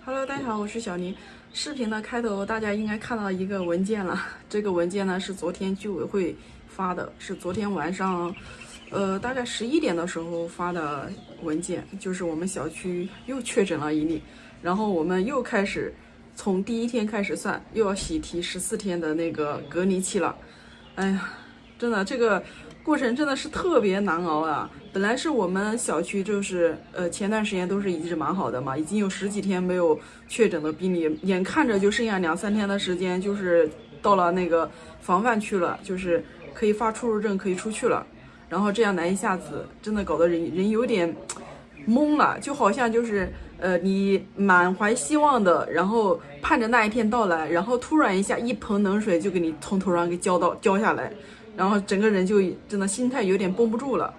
Hello， 大家好，我是小宁。视频的开头大家应该看到一个文件了，这个文件呢是昨天居委会发的，是昨天晚上，大概11点的时候发的文件，就是我们小区又确诊了1例，然后我们又开始从第一天开始算，又要喜提14天的那个隔离期了。哎呀，真的这个过程真的是特别难熬啊！本来是我们小区就是前段时间都是一直蛮好的嘛，已经有10几天没有确诊的病例，眼看着就剩下2、3天的时间，就是到了那个防范区了，就是可以发出入证，可以出去了。然后这样来一下子，真的搞得人有点懵了，就好像就是你满怀希望的，然后盼着那一天到来，然后突然一下一盆冷水就给你从头上给浇下来。然后整个人就真的心态有点绷不住了。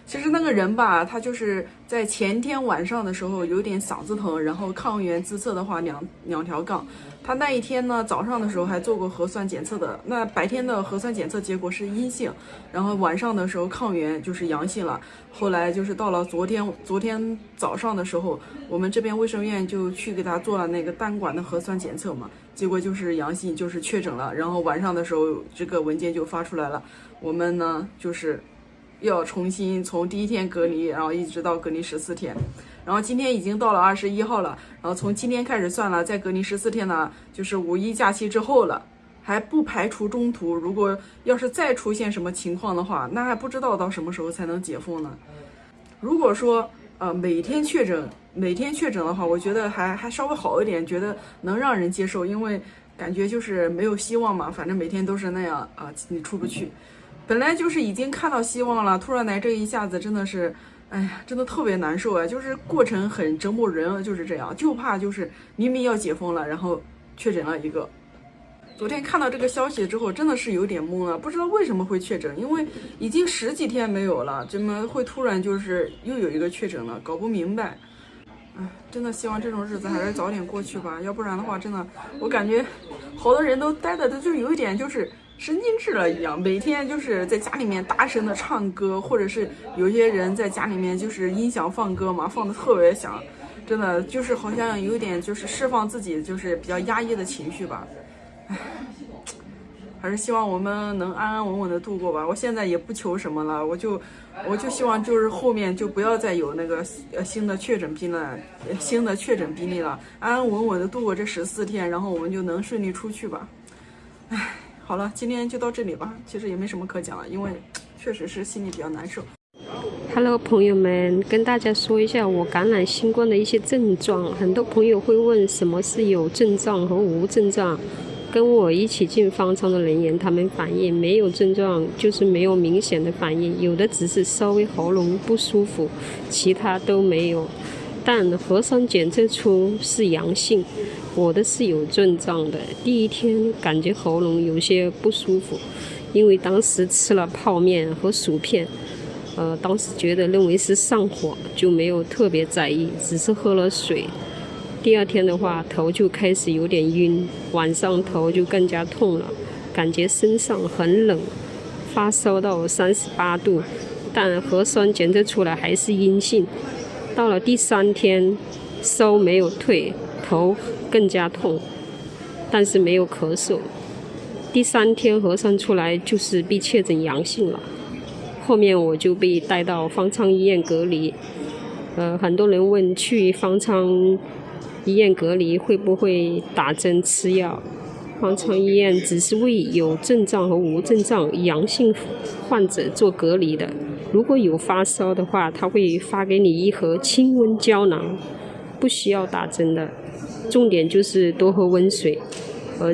其实那个人吧，他就是在前天晚上的时候有点嗓子疼，然后抗原自测的话两条杠。他那一天呢早上的时候还做过核酸检测的，那白天的核酸检测结果是阴性，然后晚上的时候抗原就是阳性了。后来就是到了昨天早上的时候，我们这边卫生院就去给他做了那个单管的核酸检测嘛，结果就是阳性，就是确诊了。然后晚上的时候这个文件就发出来了，我们呢就是要重新从第一天隔离，然后一直到隔离14天，然后今天已经到了21号了，然后从今天开始算了，再隔离14天呢，就是5一假期之后了，还不排除中途如果要是再出现什么情况的话，那还不知道到什么时候才能解封呢。如果说每天确诊的话，我觉得还稍微好一点，觉得能让人接受，因为感觉就是没有希望嘛，反正每天都是那样你出不去。本来就是已经看到希望了，突然来这一下子真的是，哎呀，真的特别难受啊！就是过程很折磨人，就是这样，就怕就是明明要解封了，然后确诊了一个。昨天看到这个消息之后，真的是有点懵了，不知道为什么会确诊，因为已经10几天没有了，怎么会突然就是又有一个确诊了，搞不明白。真的希望这种日子还是早点过去吧，要不然的话，真的我感觉好多人都待的就有一点就是神经质了一样，每天就是在家里面大声的唱歌，或者是有些人在家里面就是音响放歌嘛，放的特别响，真的就是好像有点就是释放自己就是比较压抑的情绪吧。还是希望我们能安安稳稳的度过吧。我现在也不求什么了，我就希望就是后面就不要再有那个新的确诊病例了，安安稳稳的度过这14天，然后我们就能顺利出去吧。好了，今天就到这里吧。其实也没什么可讲了，因为确实是心里比较难受。Hello， 朋友们，跟大家说一下我感染新冠的一些症状。很多朋友会问什么是有症状和无症状。跟我一起进方舱的人员，他们反映没有症状，就是没有明显的反应，有的只是稍微喉咙不舒服，其他都没有。但核酸检测出是阳性，我的是有症状的。第一天感觉喉咙有些不舒服，因为当时吃了泡面和薯片，当时认为是上火，就没有特别在意，只是喝了水。第二天的话，头就开始有点晕，晚上头就更加痛了，感觉身上很冷，发烧到38度，但核酸检测出来还是阴性。到了第3天，烧没有退，头更加痛，但是没有咳嗽。第3天核酸出来就是被确诊阳性了，后面我就被带到方舱医院隔离。很多人问去方舱医院隔离会不会打针吃药？方舱医院只是为有症状和无症状阳性患者做隔离的。如果有发烧的话，他会发给你一盒清温胶囊，不需要打针的。重点就是多喝温水。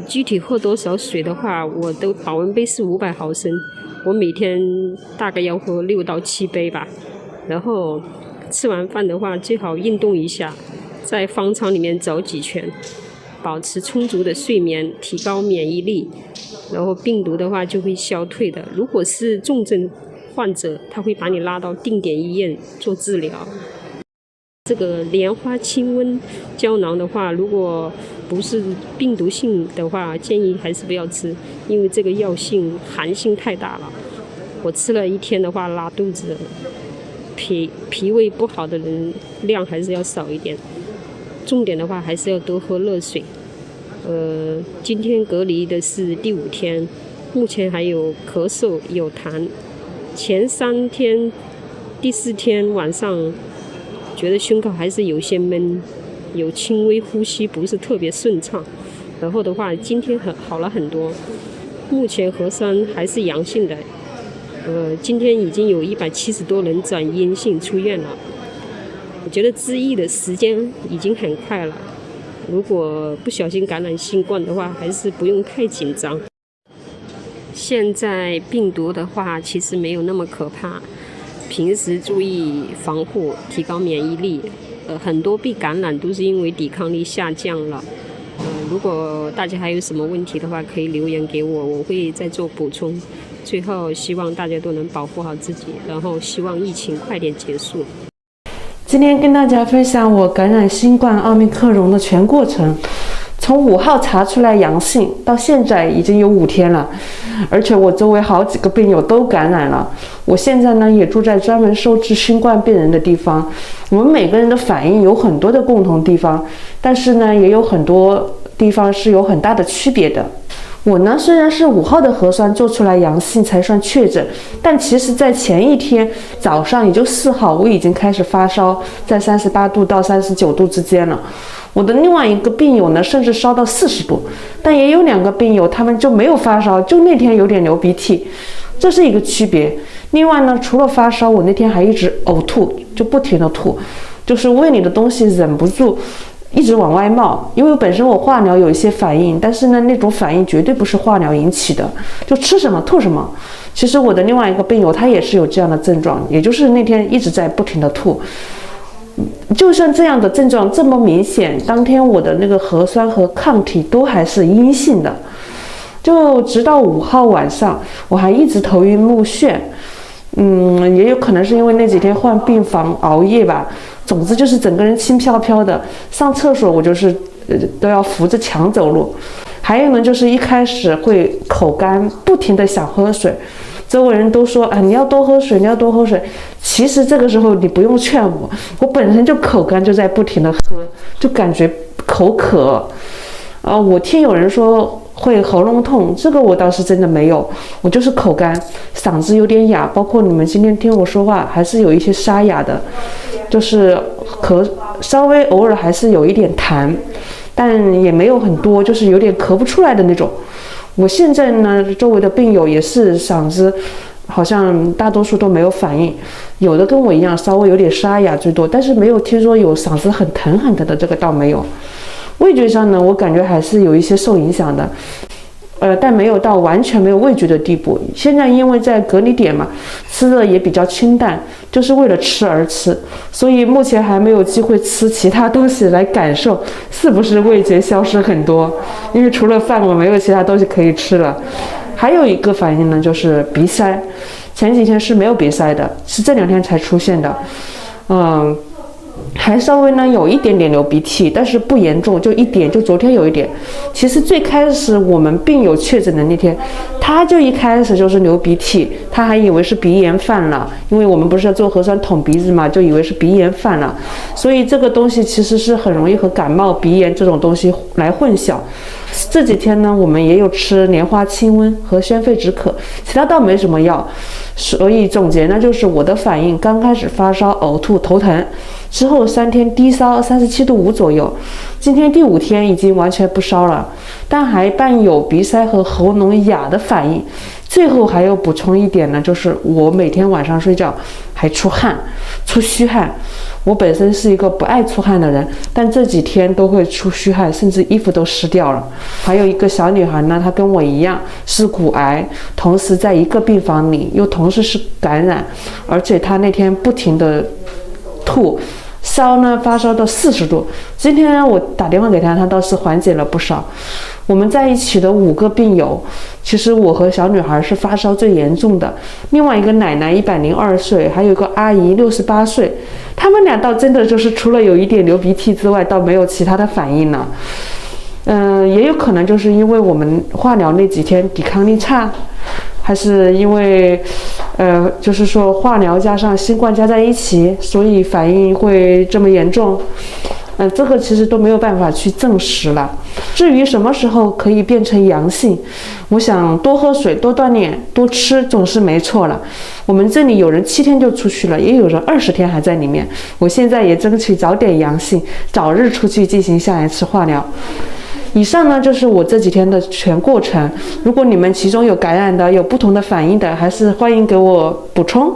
具体喝多少水的话，我的保温杯是500毫升，我每天大概要喝6到7杯吧。然后吃完饭的话，最好运动一下。在方舱里面走几圈，保持充足的睡眠，提高免疫力，然后病毒的话就会消退的。如果是重症患者，他会把你拉到定点医院做治疗。这个莲花清瘟胶囊的话，如果不是病毒性的话，建议还是不要吃，因为这个药性寒性太大了。我吃了1天的话拉肚子，脾胃不好的人量还是要少一点。重点的话还是要多喝热水。今天隔离的是第5天，目前还有咳嗽有痰，前3天第4天晚上觉得胸口还是有些闷，有轻微呼吸不是特别顺畅，然后的话今天好了很多，目前核酸还是阳性的，今天已经有170多人转阴性出院了。我觉得治愈的时间已经很快了，如果不小心感染新冠的话，还是不用太紧张。现在病毒的话其实没有那么可怕，平时注意防护，提高免疫力。很多被感染都是因为抵抗力下降了。如果大家还有什么问题的话，可以留言给我，我会再做补充。最后希望大家都能保护好自己，然后希望疫情快点结束。今天跟大家分享我感染新冠奥密克戎的全过程，从5号查出来阳性到现在已经有5天了，而且我周围好几个病友都感染了。我现在呢也住在专门收治新冠病人的地方，我们每个人的反应有很多的共同地方，但是呢也有很多地方是有很大的区别的。我呢虽然是5号的核酸做出来阳性才算确诊，但其实在前一天早上，也就4号，我已经开始发烧，在38度到39度之间了。我的另外一个病友呢甚至烧到40度，但也有2个病友他们就没有发烧，就那天有点流鼻涕，这是一个区别。另外呢，除了发烧，我那天还一直呕吐，就不停的吐，就是胃里的东西忍不住一直往外冒。因为本身我化疗有一些反应，但是呢那种反应绝对不是化疗引起的，就吃什么吐什么。其实我的另外一个病友他也是有这样的症状，也就是那天一直在不停的吐。就算这样的症状这么明显，当天我的那个核酸和抗体都还是阴性的。就直到5号晚上，我还一直头晕目眩。也有可能是因为那几天换病房熬夜吧，总之就是整个人轻飘飘的，上厕所我就是都要扶着墙走路。还有呢，就是一开始会口干，不停的想喝水，周围人都说你要多喝水，你要多喝水。其实这个时候你不用劝我，我本身就口干，就在不停的喝，就感觉口渴。我听有人说会喉咙痛，这个我倒是真的没有，我就是口干，嗓子有点哑，包括你们今天听我说话还是有一些沙哑的，就是稍微偶尔还是有一点痰，但也没有很多，就是有点咳不出来的那种。我现在呢，周围的病友也是嗓子好像大多数都没有反应，有的跟我一样稍微有点沙哑最多，但是没有听说有嗓子很疼很疼的，这个倒没有。味觉上呢，我感觉还是有一些受影响的，但没有到完全没有味觉的地步。现在因为在隔离点嘛，吃的也比较清淡，就是为了吃而吃，所以目前还没有机会吃其他东西来感受是不是味觉消失很多，因为除了饭我没有其他东西可以吃了。还有一个反应呢，就是鼻塞，前几天是没有鼻塞的，是这2天才出现的。还稍微呢有一点点流鼻涕，但是不严重，就一点，就昨天有一点。其实最开始我们病友确诊的那天，他就一开始就是流鼻涕，他还以为是鼻炎犯了，因为我们不是要做核酸捅鼻子嘛，就以为是鼻炎犯了。所以这个东西其实是很容易和感冒、鼻炎这种东西来混淆。这几天呢，我们也有吃莲花清瘟和宣肺止渴，其他倒没什么药。所以总结呢，就是我的反应刚开始发烧、呕吐、头疼，之后3天低烧37度5左右，今天第5天已经完全不烧了，但还伴有鼻塞和喉咙哑的反应。最后还要补充一点呢，就是我每天晚上睡觉还出汗，出虚汗。我本身是一个不爱出汗的人，但这几天都会出虚汗，甚至衣服都湿掉了。还有一个小女孩呢，她跟我一样是骨癌，同时在一个病房里，又同时是感染，而且她那天不停的吐，烧呢发烧到40度。今天呢我打电话给她，她倒是缓解了不少。我们在一起的5个病友，其实我和小女孩是发烧最严重的，另外一个奶奶102岁，还有一个阿姨68岁，他们俩倒真的就是除了有一点流鼻涕之外，倒没有其他的反应了。也有可能就是因为我们化疗那几天抵抗力差，还是因为就是说化疗加上新冠加在一起，所以反应会这么严重。这个其实都没有办法去证实了。至于什么时候可以变成阳性，我想多喝水、多锻炼、多吃总是没错了。我们这里有人7天就出去了，也有人20天还在里面。我现在也争取早点阳性，早日出去进行下一次化疗。以上呢就是我这几天的全过程。如果你们其中有感染的、有不同的反应的，还是欢迎给我补充。